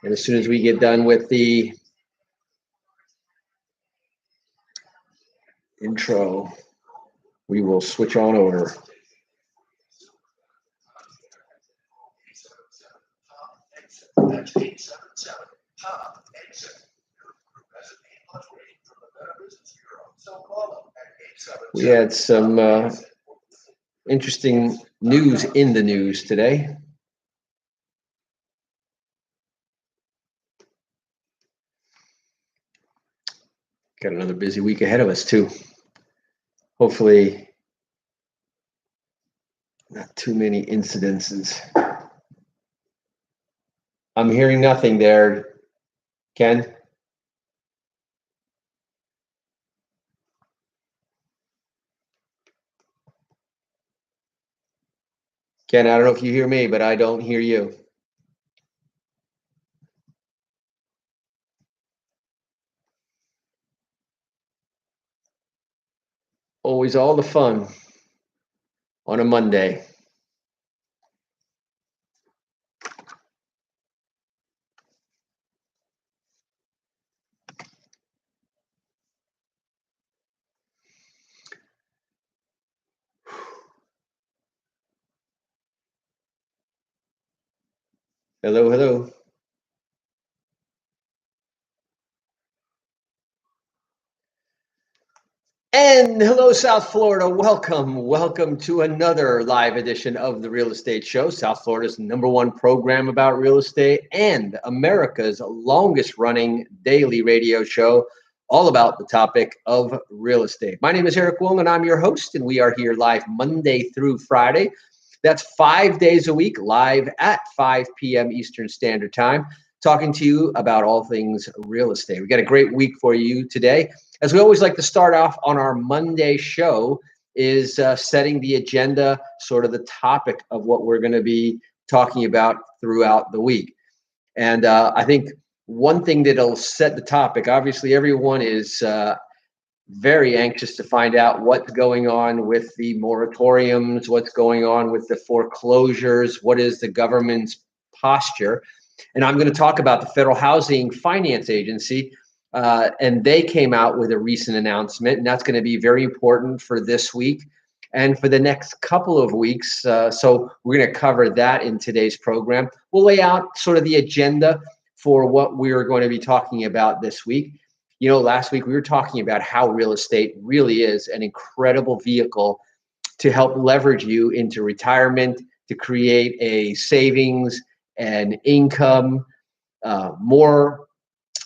And as soon as we get done with the intro, we will switch on over. We had some interesting news in the news today. Got another busy week ahead of us too. Hopefully not too many incidences. I'm hearing nothing there, Ken. Ken, I don't know if you hear me, but I don't hear you. Always all the fun on a Monday. Hello, hello. And hello, South Florida. Welcome to another live edition of the Real Estate Show, South Florida's #1 program about real estate and America's longest running daily radio show, all about the topic of real estate. My name is Eric Willner, and I'm your host, and we are here live Monday through Friday. That's 5 days a week, live at 5 p.m. Eastern Standard Time, talking to you about all things real estate. We got a great week for you today. As we always like to start off on our Monday show is setting the agenda, sort of the topic of what we're going to be talking about throughout the week. And I think one thing that'll set the topic, obviously everyone is very anxious to find out what's going on with the moratoriums, what's going on with the foreclosures, what is the government's posture. And I'm going to talk about the Federal Housing Finance Agency. And they came out with a recent announcement, and that's going to be very important for this week and for the next couple of weeks. So we're going to cover that in today's program. We'll lay out sort of the agenda for what we're going to be talking about this week. You know, last week we were talking about how real estate really is an incredible vehicle to help leverage you into retirement, to create a savings and income,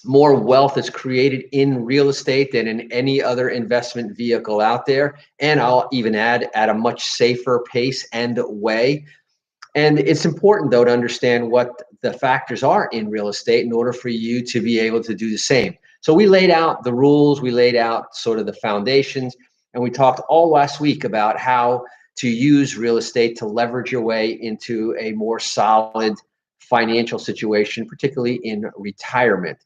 more wealth is created in real estate than in any other investment vehicle out there. And I'll even add at a much safer pace and way. And it's important, though, to understand what the factors are in real estate in order for you to be able to do the same. So we laid out the rules, we laid out sort of the foundations, and we talked all last week about how to use real estate to leverage your way into a more solid financial situation, particularly in retirement.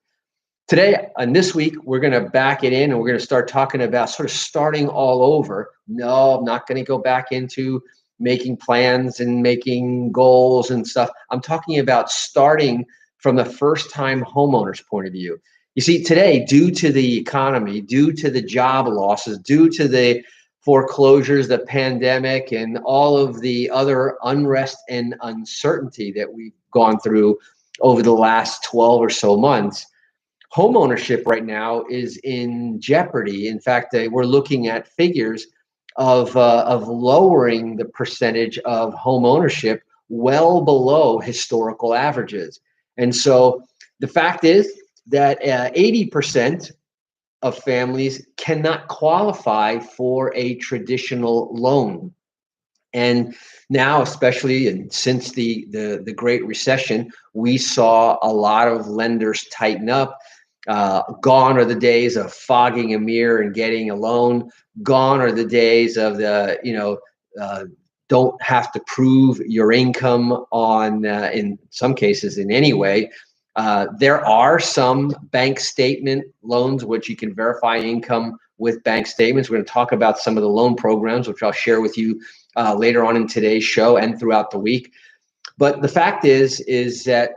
Today and this week, we're going to back it in and we're going to start talking about sort of starting all over. No, I'm not going to go back into making plans and making goals and stuff. I'm talking about starting from the first-time homeowner's point of view. You see, today, due to the economy, due to the job losses, due to the foreclosures, the pandemic, and all of the other unrest and uncertainty that we've gone through over the last 12 or so months, homeownership right now is in jeopardy. In fact, we're looking at figures of lowering the percentage of homeownership well below historical averages. And so the fact is that 80% of families cannot qualify for a traditional loan. And now, especially and since the Great Recession, we saw a lot of lenders tighten up. Gone are the days of fogging a mirror and getting a loan. Gone are the days of don't have to prove your income on, in some cases, in any way. There are some bank statement loans which you can verify income with bank statements. We're going to talk about some of the loan programs, which I'll share with you later on in today's show and throughout the week. But the fact is that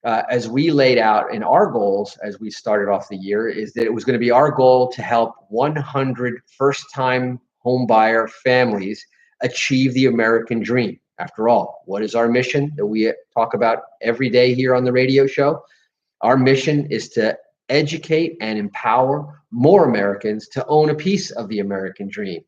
as we laid out in our goals as we started off the year, is that it was going to be our goal to help 100 first-time homebuyer families achieve the American dream. After all, what is our mission that we talk about every day here on the radio show? Our mission is to educate and empower more Americans to own a piece of the American dream.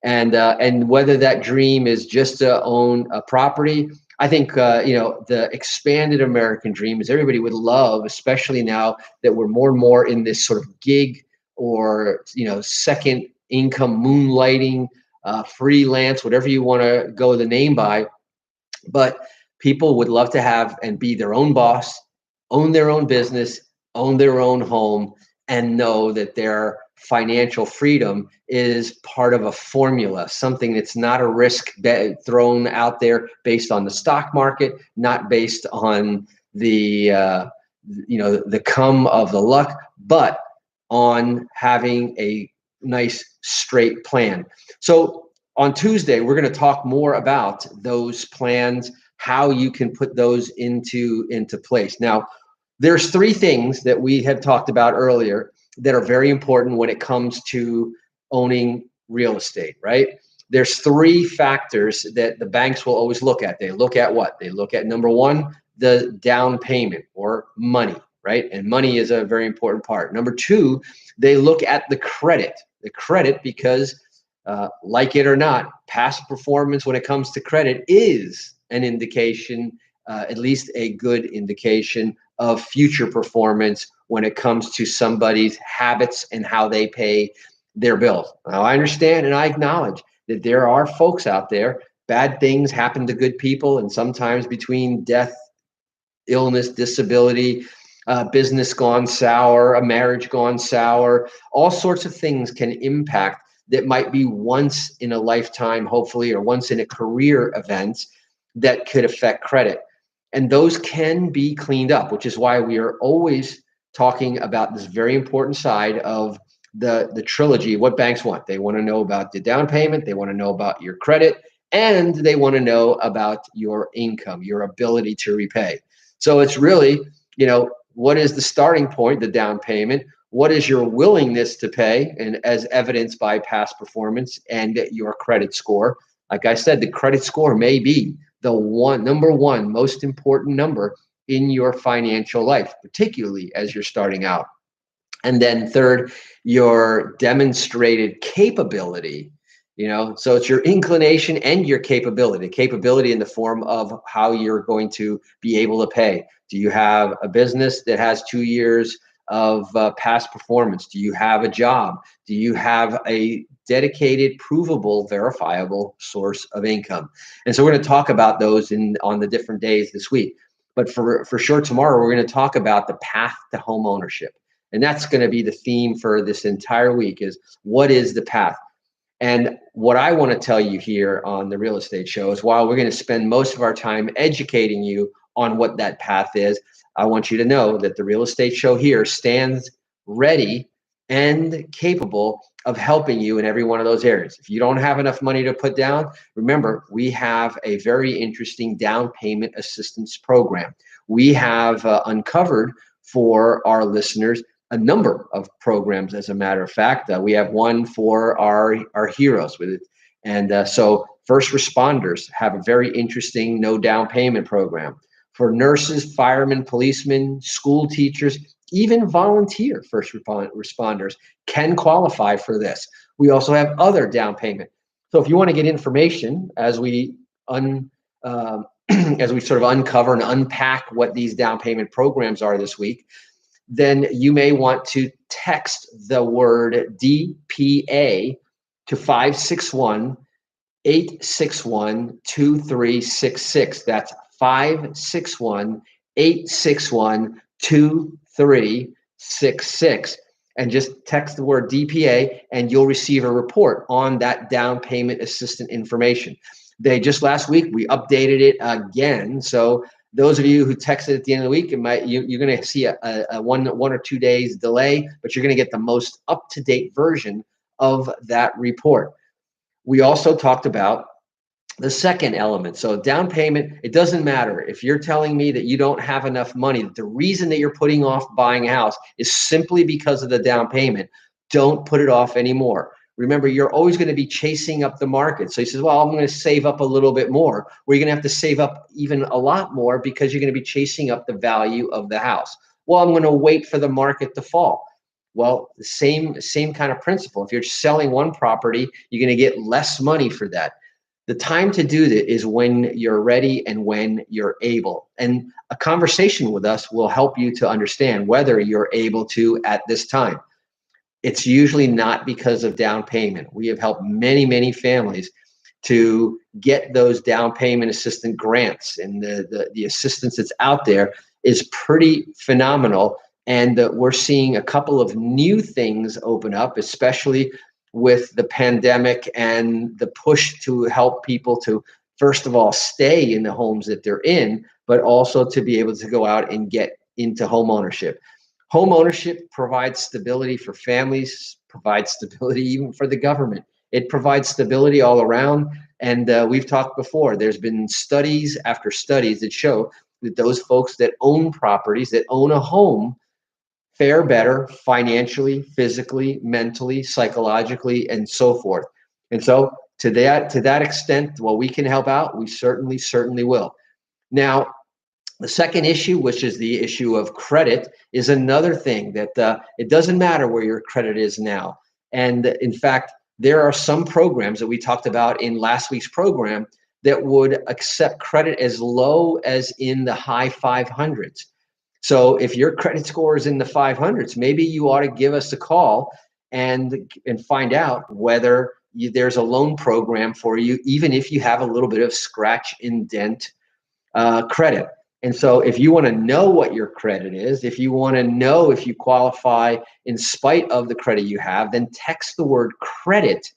And whether that dream is just to own a property, I think the expanded American dream is everybody would love, especially now that we're more and more in this sort of gig or second income moonlighting, freelance, whatever you want to go the name by. But people would love to have and be their own boss, own their own business, own their own home, and know that their financial freedom is part of a formula, something that's not a risk thrown out there based on the stock market, not based on the the come of the luck, but on having a nice straight plan. So on Tuesday, we're going to talk more about those plans, how you can put those into place. Now, there's three things that we had talked about earlier that are very important when it comes to owning real estate, right? There's three factors that the banks will always look at. They look at what? They look at, number one, the down payment or money, right? And money is a very important part. Number two, they look at the credit because like it or not, past performance when it comes to credit is an indication, at least a good indication of future performance when it comes to somebody's habits and how they pay their bills. Now, I understand and I acknowledge that there are folks out there, bad things happen to good people, and sometimes between death, illness, disability, business gone sour, a marriage gone sour, all sorts of things can impact that might be once in a lifetime, hopefully, or once in a career event that could affect credit. And those can be cleaned up, which is why we are always talking about this very important side of the trilogy. What banks want. They want to know about the down payment, they want to know about your credit, and they want to know about your income, your ability to repay. So it's really, what is the starting point, the down payment? What is your willingness to pay, and as evidenced by past performance and your credit score? Like I said, the credit score may be the number one most important number in your financial life, particularly as you're starting out. And then third, your demonstrated capability. So it's your inclination and your capability in the form of how you're going to be able to pay. Do you have a business that has 2 years of past performance? Do you have a job? Do you have a dedicated, provable, verifiable source of income? And so we're going to talk about those on the different days this week. But for sure tomorrow, we're going to talk about the path to home ownership. And that's going to be the theme for this entire week, is what is the path? And what I want to tell you here on the Real Estate Show is, while we're going to spend most of our time educating you on what that path is, I want you to know that the Real Estate Show here stands ready and capable of helping you in every one of those areas. If you don't have enough money to put down, remember, we have a very interesting down payment assistance program. We have uncovered for our listeners a number of programs. As a matter of fact, we have one for our heroes with it. And so first responders have a very interesting no down payment program. For nurses, firemen, policemen, school teachers, even volunteer first responders can qualify for this. We also have other down payment. So if you want to get information as we as we sort of uncover and unpack what these down payment programs are this week, then you may want to text the word DPA to 561-861-2366. That's 561-861-2366. And just text the word DPA and you'll receive a report on that down payment assistant information. Just last week, we updated it again. So those of you who texted at the end of the week, you're going to see a 1 or 2 days delay, but you're going to get the most up-to-date version of that report. We also talked about The second element, so down payment, it doesn't matter if you're telling me that you don't have enough money, that the reason that you're putting off buying a house is simply because of the down payment. Don't put it off anymore. Remember, you're always going to be chasing up the market. So he says, well, I'm going to save up a little bit more. Well, you're going to have to save up even a lot more because you're going to be chasing up the value of the house. Well, I'm going to wait for the market to fall. Well, the same kind of principle. If you're selling one property, you're going to get less money for that. The time to do that is when you're ready and when you're able. And a conversation with us will help you to understand whether you're able to at this time. It's usually not because of down payment. We have helped many families to get those down payment assistance grants, and the assistance that's out there is pretty phenomenal. And we're seeing a couple of new things open up, especially with the pandemic and the push to help people to, first of all, stay in the homes that they're in, but also to be able to go out and get into home ownership. Home ownership provides stability for families, provides stability even for the government. It provides stability all around. And we've talked before, there's been studies after studies that show that those folks that own properties, that own a home, fare better financially, physically, mentally, psychologically, and so forth. And so to that extent, while we can help out, we certainly will. Now, the second issue, which is the issue of credit, is another thing that it doesn't matter where your credit is now. And in fact, there are some programs that we talked about in last week's program that would accept credit as low as in the high 500s. So if your credit score is in the 500s, maybe you ought to give us a call and find out whether there's a loan program for you, even if you have a little bit of scratch indent credit. And so if you want to know what your credit is, if you want to know if you qualify in spite of the credit you have, then text the word credit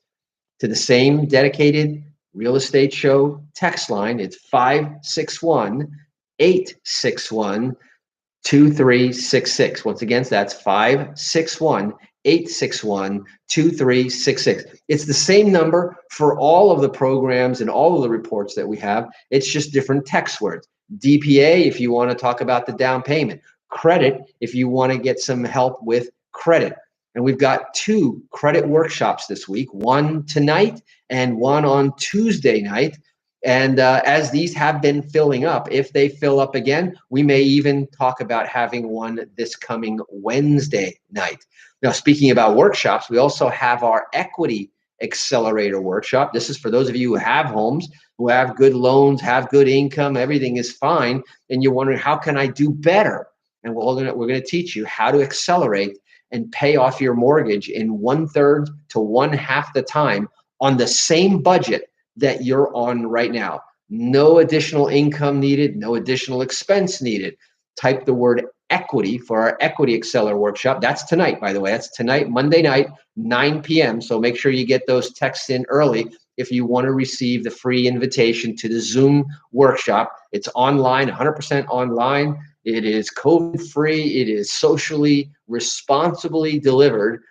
to the same dedicated real estate show text line. It's 561-861-2366. Once again, that's 561-861-2366. It's the same number for all of the programs and all of the reports that we have. It's just different text words. DPA if you want to talk about the down payment. Credit if you want to get some help with credit. And we've got 2 credit workshops this week, one tonight and one on Tuesday night. And as these have been filling up, if they fill up again, we may even talk about having one this coming Wednesday night. Now, speaking about workshops, we also have our equity accelerator workshop. This is for those of you who have homes, who have good loans, have good income, everything is fine, and you're wondering, how can I do better? And we're going to teach you how to accelerate and pay off your mortgage in 1/3 to 1/2 the time on the same budget that you're on right now. No additional income needed, no additional expense needed. Type the word equity for our equity accelerator workshop. That's tonight, by the way. That's tonight, Monday night, 9 p.m. So make sure you get those texts in early if you want to receive the free invitation to the Zoom workshop. It's online, 100% online. It is COVID-free. It is socially, responsibly delivered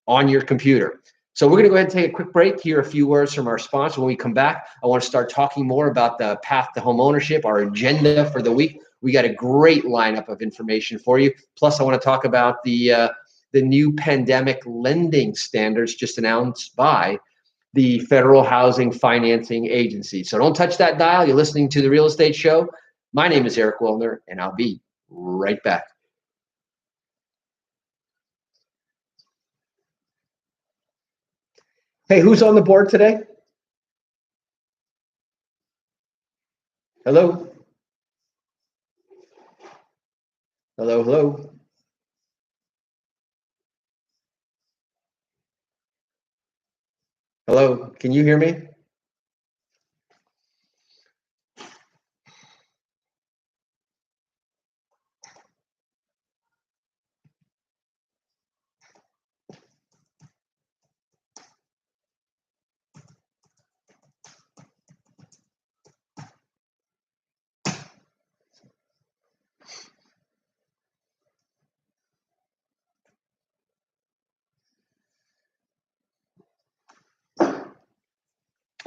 on your computer. So we're going to go ahead and take a quick break, hear a few words from our sponsor. When we come back, I want to start talking more about the path to home ownership, our agenda for the week. We got a great lineup of information for you. Plus, I want to talk about the new pandemic lending standards just announced by the Federal Housing Financing Agency. So don't touch that dial. You're listening to The Real Estate Show. My name is Eric Willner, and I'll be right back. Hey, who's on the board today? Hello? Hello, hello. Hello, can you hear me?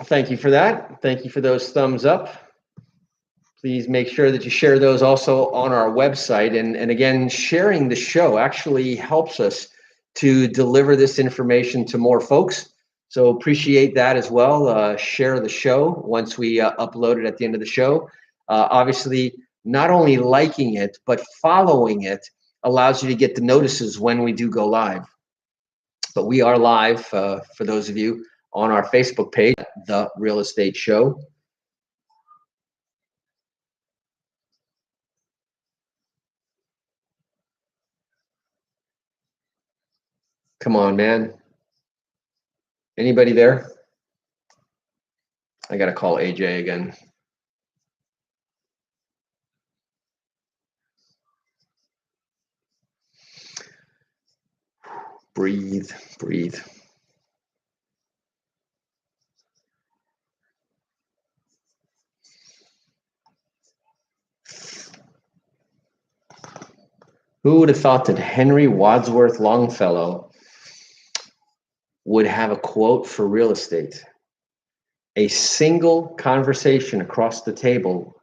Thank you for that. Thank you for those thumbs up. Please make sure that you share those also on our website. And again, sharing the show actually helps us to deliver this information to more folks. So appreciate that as well. Share the show once we upload it at the end of the show. Obviously, not only liking it, but following it allows you to get the notices when we do go live. But we are live, for those of you, on our Facebook page, The Real Estate Show. Come on, man. Anybody there? I got to call AJ again. Breathe, breathe. Who would have thought that Henry Wadsworth Longfellow would have a quote for real estate? A single conversation across the table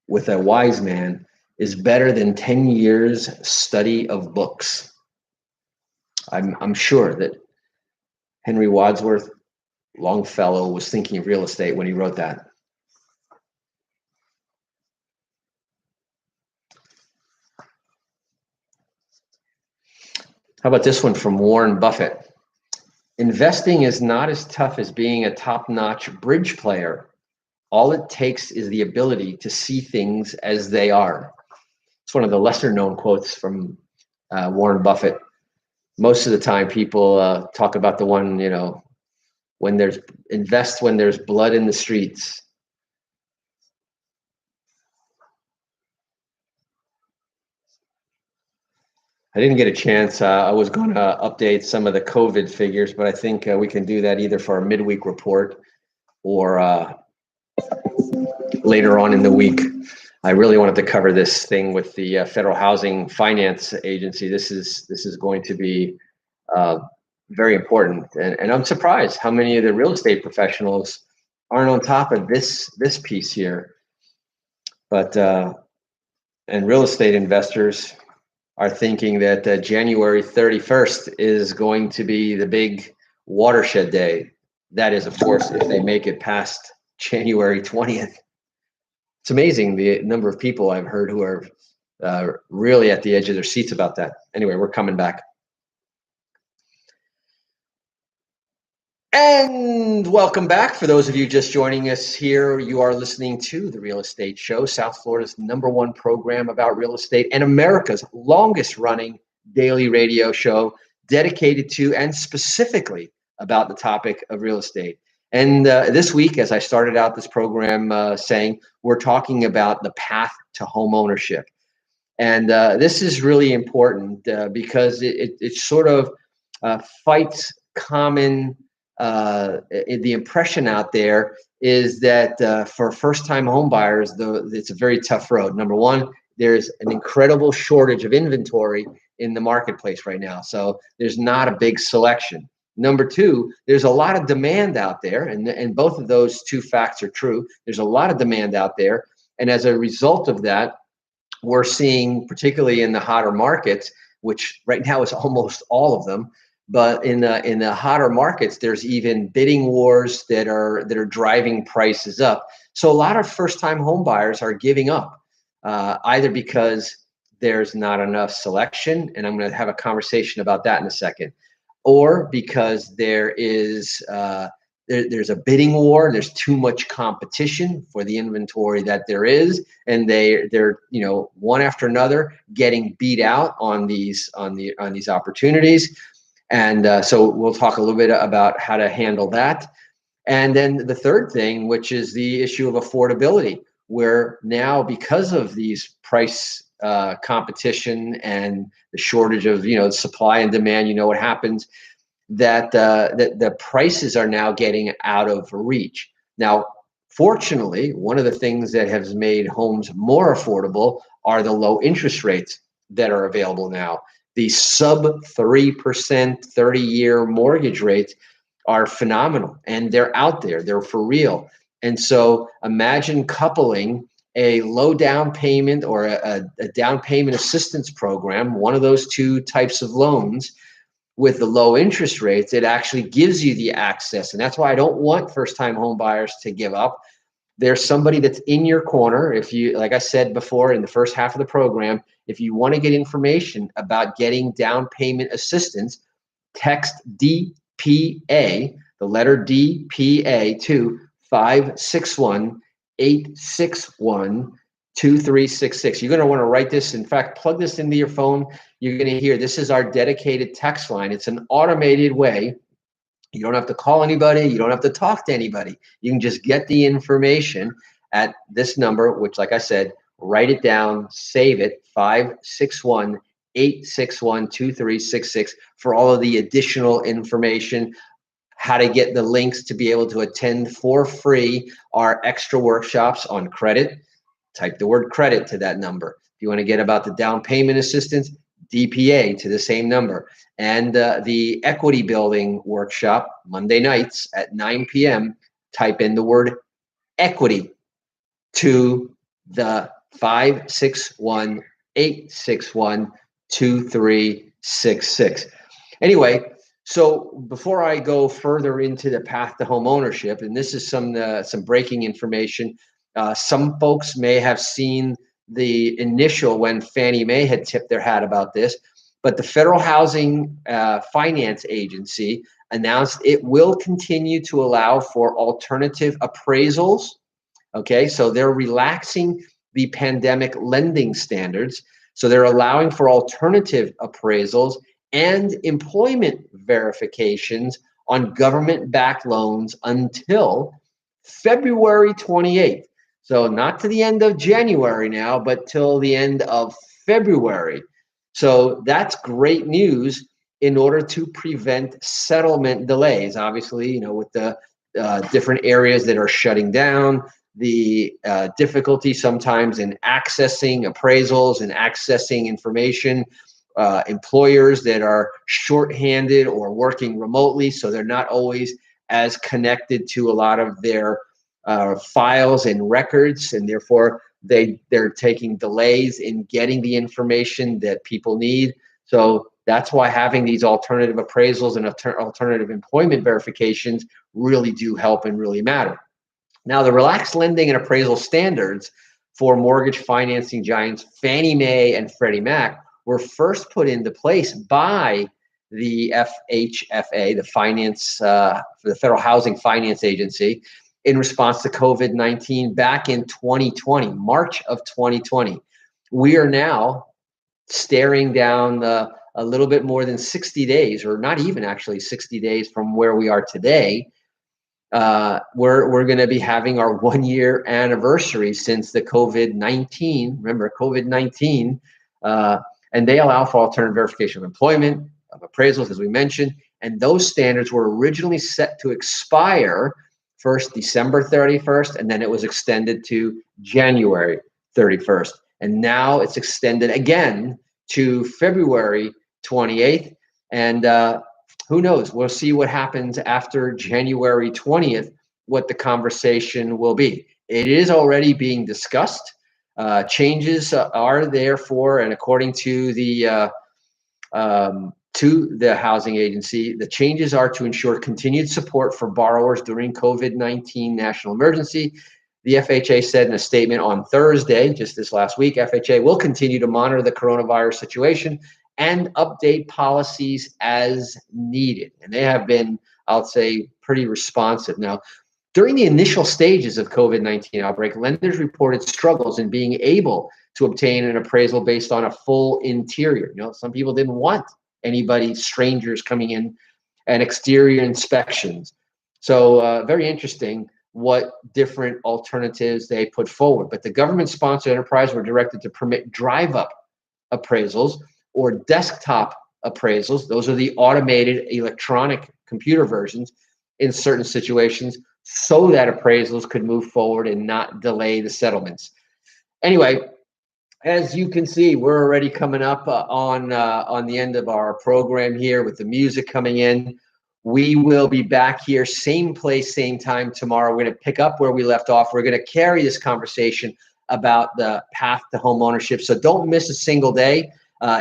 with a wise man is better than 10 years study of books. I'm sure that Henry Wadsworth Longfellow was thinking of real estate when he wrote that. How about this one from Warren Buffett? Investing is not as tough as being a top-notch bridge player. All it takes is the ability to see things as they are. It's one of the lesser-known quotes from Warren Buffett. Most of the time, people talk about the one, when there's invest when there's blood in the streets. I didn't get a chance. I was going to update some of the COVID figures, but I think we can do that either for our midweek report or later on in the week. I really wanted to cover this thing with the Federal Housing Finance Agency. This is going to be very important, and I'm surprised how many of the real estate professionals aren't on top of this piece here. But and real estate investors are thinking that January 31st is going to be the big watershed day. That is, of course, if they make it past January 20th. It's amazing the number of people I've heard who are really at the edge of their seats about that. Anyway, we're coming back. And welcome back. For those of you just joining us here, you are listening to The Real Estate Show, South Florida's #1 program about real estate and America's longest running daily radio show dedicated to and specifically about the topic of real estate. And this week, as I started out this program saying, we're talking about the path to home ownership. And this is really important because it sort of fights common the impression out there is that for first-time home buyers, it's a very tough road. Number one, there's an incredible shortage of inventory in the marketplace right now, so there's not a big selection. Number two, there's a lot of demand out there, and both of those two facts are true. There's a lot of demand out there, and as a result of that, we're seeing, particularly in the hotter markets, which right now is almost all of them, but in the hotter markets, there's even bidding wars that are driving prices up. So a lot of first-time home buyers are giving up, either because there's not enough selection, and I'm going to have a conversation about that in a second, or because there's a bidding war. There's too much competition for the inventory that there is, and they're one after another getting beat out on these opportunities. And so we'll talk a little bit about how to handle that. And then the third thing, which is the issue of affordability, where now because of these price competition and the shortage of supply and demand, what happens, that the prices are now getting out of reach. Now, fortunately, one of the things that has made homes more affordable are the low interest rates that are available now. The sub 3% 30-year mortgage rates are phenomenal, and they're out there. They're for real. And so imagine coupling a low down payment or a down payment assistance program, one of those two types of loans, with the low interest rates. It actually gives you the access. And that's why I don't want first-time home buyers to give up. There's somebody that's in your corner. If you, like I said before in the first half of the program, if you want to get information about getting down payment assistance, text DPA, the letter DPA, to 561-861-2366. You're going to want to write this. In fact, plug this into your phone. You're going to hear this is our dedicated text line. It's an automated way. You don't have to call anybody. You don't have to talk to anybody. You can just get the information at this number, which, like I said, write it down, save it, 561-861-2366 for all of the additional information, how to get the links to be able to attend for free our extra workshops on credit. Type the word credit to that number. If you want to get about the down payment assistance, DPA to the same number. And the equity building workshop, Monday nights at 9 p.m., type in the word equity to the 561-861-2366. Anyway, so before I go further into the path to home ownership, and this is some breaking information, some folks may have seen the initial when Fannie Mae had tipped their hat about this, but the Federal Housing Finance Agency announced it will continue to allow for alternative appraisals. Okay, so they're relaxing the pandemic lending standards. So they're allowing for alternative appraisals and employment verifications on government-backed loans until February 28th. So not to the end of January now, but till the end of February. So that's great news in order to prevent settlement delays. Obviously, with the different areas that are shutting down, the difficulty sometimes in accessing appraisals and accessing information, employers that are shorthanded or working remotely, so they're not always as connected to a lot of their files and records, and therefore they're taking delays in getting the information that people need. So that's why having these alternative appraisals and alternative employment verifications really do help and really matter. Now, the relaxed lending and appraisal standards for mortgage financing giants Fannie Mae and Freddie Mac were first put into place by the FHFA, the Federal Housing Finance Agency, in response to COVID-19 back in 2020, March of 2020. We are now staring down a little bit more than 60 days, or not even actually 60 days from where we are today. We're going to be having our 1-year anniversary since the COVID-19. Remember, COVID-19, and they allow for alternative verification of employment, of appraisals, as we mentioned, and those standards were originally set to expire first December 31st, and then it was extended to January 31st. And now it's extended again to February 28th. And who knows? We'll see what happens after January 20th, what the conversation will be. It is already being discussed. Changes are therefore, and according to the housing agency, the changes are to ensure continued support for borrowers during COVID-19 national emergency. The FHA said in a statement on Thursday, just this last week, FHA will continue to monitor the coronavirus situation and update policies as needed. And they have been, I'll say, pretty responsive. Now, during the initial stages of COVID-19 outbreak, lenders reported struggles in being able to obtain an appraisal based on a full interior. Some people didn't want anybody, strangers coming in, and exterior inspections. So very interesting what different alternatives they put forward. But the government-sponsored enterprise were directed to permit drive-up appraisals or desktop appraisals. Those are the automated electronic computer versions in certain situations, so that appraisals could move forward and not delay the settlements. Anyway, as you can see, we're already coming up on the end of our program here with the music coming in. We will be back here, same place, same time tomorrow. We're going to pick up where we left off. We're going to carry this conversation about the path to home ownership. So don't miss a single day.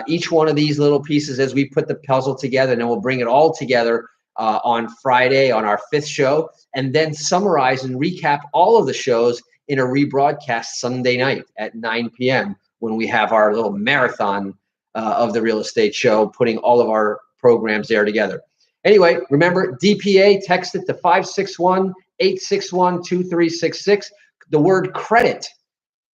Each one of these little pieces as we put the puzzle together, and then we'll bring it all together on Friday on our 5th show, and then summarize and recap all of the shows in a rebroadcast Sunday night at 9 p.m. when we have our little marathon of the real estate show, putting all of our programs there together. Anyway, remember, DPA, text it to 561-861-2366. The word credit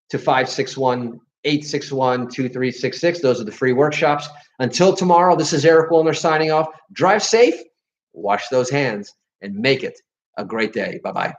to 561-861-2366. Those are the free workshops. Until tomorrow, this is Eric Willner signing off. Drive safe, wash those hands, and make it a great day. Bye-bye.